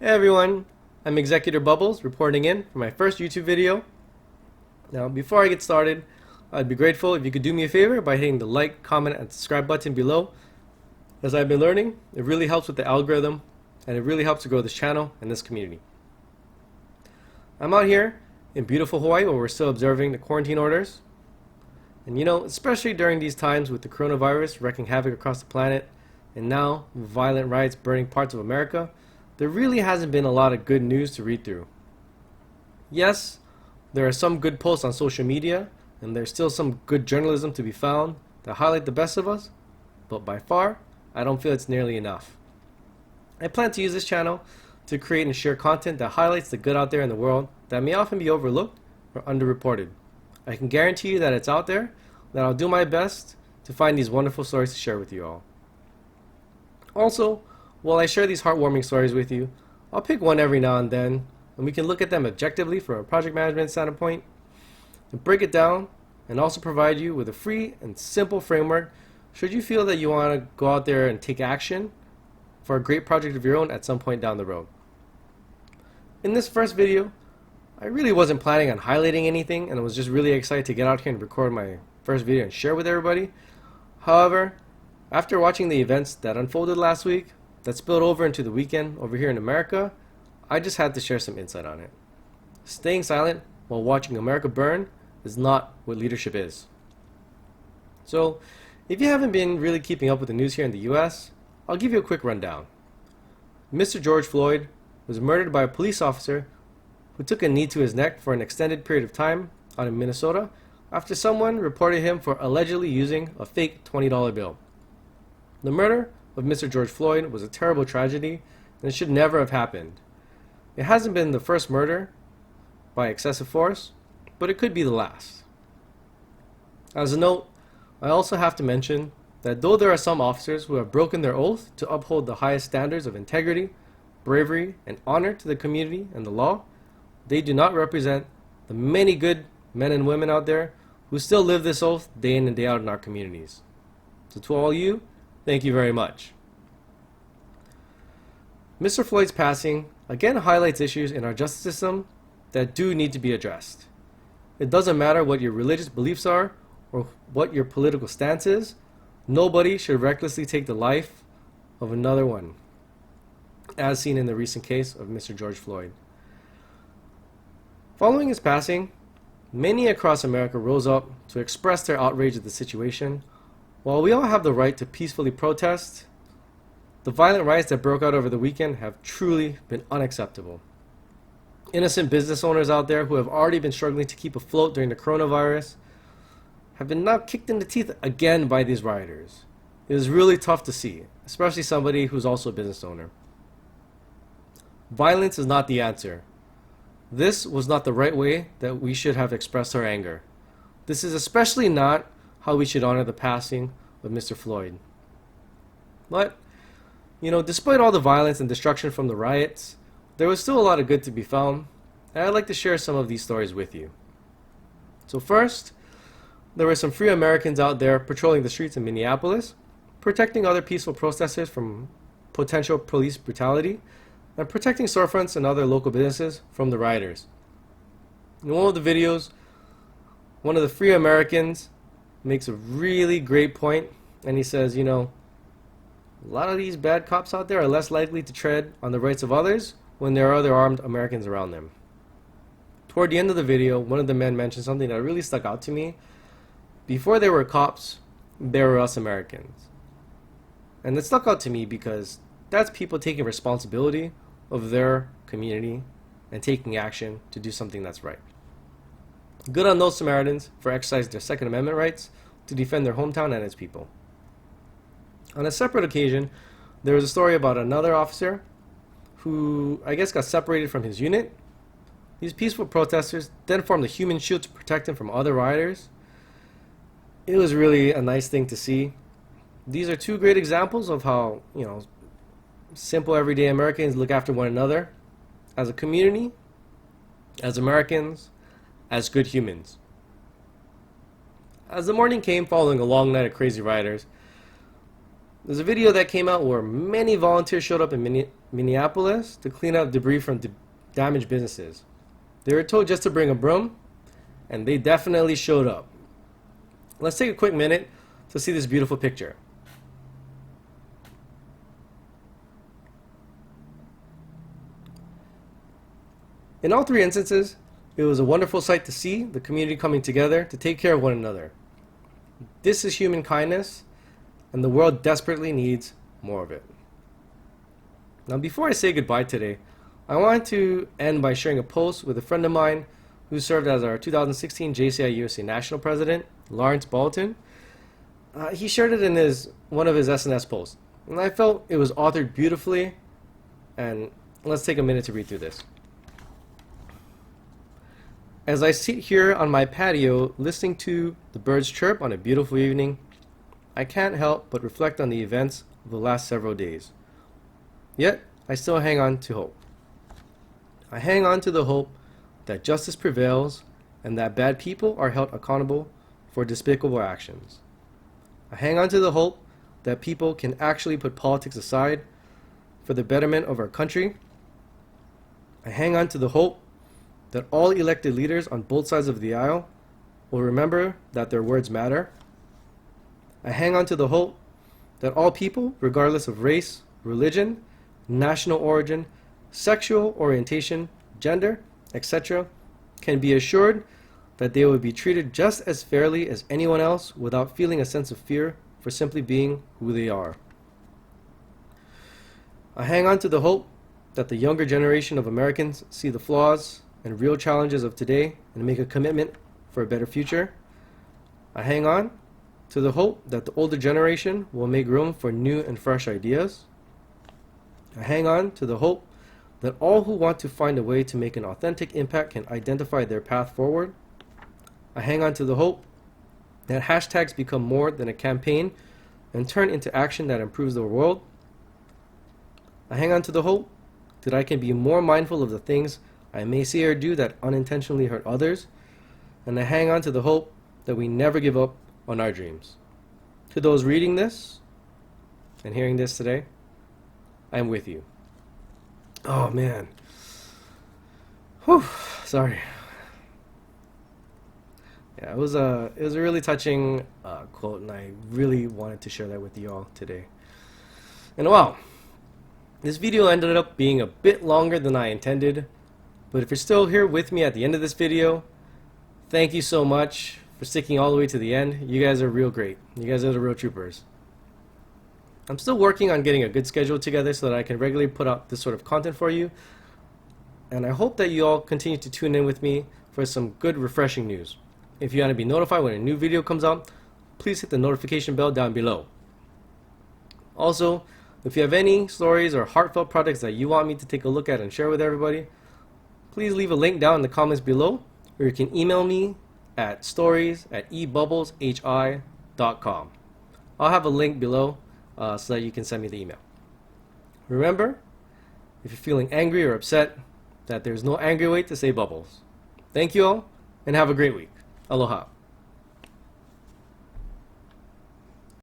Hey everyone, I'm Executor Bubbles reporting in for my first YouTube video. Now, before I get started, I'd be grateful if you could do me a favor by hitting the like, comment, and subscribe button below. As I've been learning, it really helps with the algorithm and it really helps to grow this channel and this community. I'm out here in beautiful Hawaii where we're still observing the quarantine orders. And especially during these times with the coronavirus wreaking havoc across the planet and now violent riots burning parts of America, there really hasn't been a lot of good news to read through. Yes, there are some good posts on social media, and there's still some good journalism to be found that highlight the best of us, but by far, I don't feel it's nearly enough. I plan to use this channel to create and share content that highlights the good out there in the world that may often be overlooked or underreported. I can guarantee you that it's out there, that I'll do my best to find these wonderful stories to share with you all. Also, while I share these heartwarming stories with you, I'll pick one every now and then, and we can look at them objectively from a project management standpoint, and break it down, and also provide you with a free and simple framework should you feel that you want to go out there and take action for a great project of your own at some point down the road. In this first video, I really wasn't planning on highlighting anything, and I was just really excited to get out here and record my first video and share with everybody. However, after watching the events that unfolded last week, that spilled over into the weekend over here in America, I just had to share some insight on it. Staying silent while watching America burn is not what leadership is. So, if you haven't been really keeping up with the news here in the US, I'll give you a quick rundown. Mr. George Floyd was murdered by a police officer who took a knee to his neck for an extended period of time out in Minnesota after someone reported him for allegedly using a fake $20 bill. The murder of Mr. George Floyd was a terrible tragedy, and it should never have happened. It hasn't been the first murder by excessive force, but it could be the last. As a note, I also have to mention that though there are some officers who have broken their oath to uphold the highest standards of integrity, bravery, and honor to the community and the law, they do not represent the many good men and women out there who still live this oath day in and day out in our communities. So to all you, thank you very much. Mr. Floyd's passing again highlights issues in our justice system that do need to be addressed. It doesn't matter what your religious beliefs are or what your political stance is, nobody should recklessly take the life of another one, as seen in the recent case of Mr. George Floyd. Following his passing, many across America rose up to express their outrage at the situation. While we all have the right to peacefully protest, the violent riots that broke out over the weekend have truly been unacceptable. Innocent business owners out there who have already been struggling to keep afloat during the coronavirus have been now kicked in the teeth again by these rioters. It is really tough to see, especially somebody who's also a business owner. Violence is not the answer. This was not the right way that we should have expressed our anger. This is especially not how we should honor the passing of Mr. Floyd. But, despite all the violence and destruction from the riots, there was still a lot of good to be found, and I'd like to share some of these stories with you. So first, there were some free Americans out there patrolling the streets in Minneapolis, protecting other peaceful protesters from potential police brutality, and protecting storefronts and other local businesses from the rioters. In one of the videos, one of the free Americans makes a really great point, and he says, a lot of these bad cops out there are less likely to tread on the rights of others when there are other armed Americans around them. Toward the end of the video, one of the men mentioned something that really stuck out to me. Before there were cops, there were us Americans. And it stuck out to me because that's people taking responsibility of their community and taking action to do something that's right. Good on those Samaritans for exercising their Second Amendment rights to defend their hometown and its people. On a separate occasion, there was a story about another officer who I guess got separated from his unit. These peaceful protesters then formed a human shield to protect him from other rioters. It was really a nice thing to see. These are two great examples of how, simple everyday Americans look after one another as a community, as Americans, as good humans. As the morning came following a long night of crazy rioters, There's a video that came out where many volunteers showed up in Minneapolis to clean up debris from damaged businesses. They were told just to bring a broom, and they definitely showed up. Let's take a quick minute to see this beautiful picture. In all three instances, it was a wonderful sight to see the community coming together to take care of one another. This is human kindness, and the world desperately needs more of it. Now, before I say goodbye today, I want to end by sharing a post with a friend of mine who served as our 2016 JCI USA National President, Lawrence Bolton. He shared it in one of his SNS posts, and I felt it was authored beautifully, and let's take a minute to read through this. As I sit here on my patio listening to the birds chirp on a beautiful evening, I can't help but reflect on the events of the last several days. Yet, I still hang on to hope. I hang on to the hope that justice prevails and that bad people are held accountable for despicable actions. I hang on to the hope that people can actually put politics aside for the betterment of our country. I hang on to the hope that all elected leaders on both sides of the aisle will remember that their words matter. I hang on to the hope that all people, regardless of race, religion, national origin, sexual orientation, gender, etc., can be assured that they will be treated just as fairly as anyone else without feeling a sense of fear for simply being who they are. I hang on to the hope that the younger generation of Americans see the flaws and real challenges of today and make a commitment for a better future. I hang on to the hope that the older generation will make room for new and fresh ideas. I hang on to the hope that all who want to find a way to make an authentic impact can identify their path forward. I hang on to the hope that hashtags become more than a campaign and turn into action that improves the world. I hang on to the hope that I can be more mindful of the things I may say or do that unintentionally hurt others, and I hang on to the hope that we never give up on our dreams. To those reading this and hearing this today, I'm with you. Oh man. Whew, sorry. Yeah, it was a really touching quote, and I really wanted to share that with you all today. And wow, this video ended up being a bit longer than I intended. But if you're still here with me at the end of this video, thank you so much for sticking all the way to the end. You guys are real great. You guys are the real troopers. I'm still working on getting a good schedule together so that I can regularly put out this sort of content for you. And I hope that you all continue to tune in with me for some good, refreshing news. If you want to be notified when a new video comes out, please hit the notification bell down below. Also, if you have any stories or heartfelt projects that you want me to take a look at and share with everybody, please leave a link down in the comments below, or you can email me at stories@ebubbleshi.com. I'll have a link below so that you can send me the email. Remember, if you're feeling angry or upset, that there's no angry way to say bubbles. Thank you all, and have a great week. Aloha.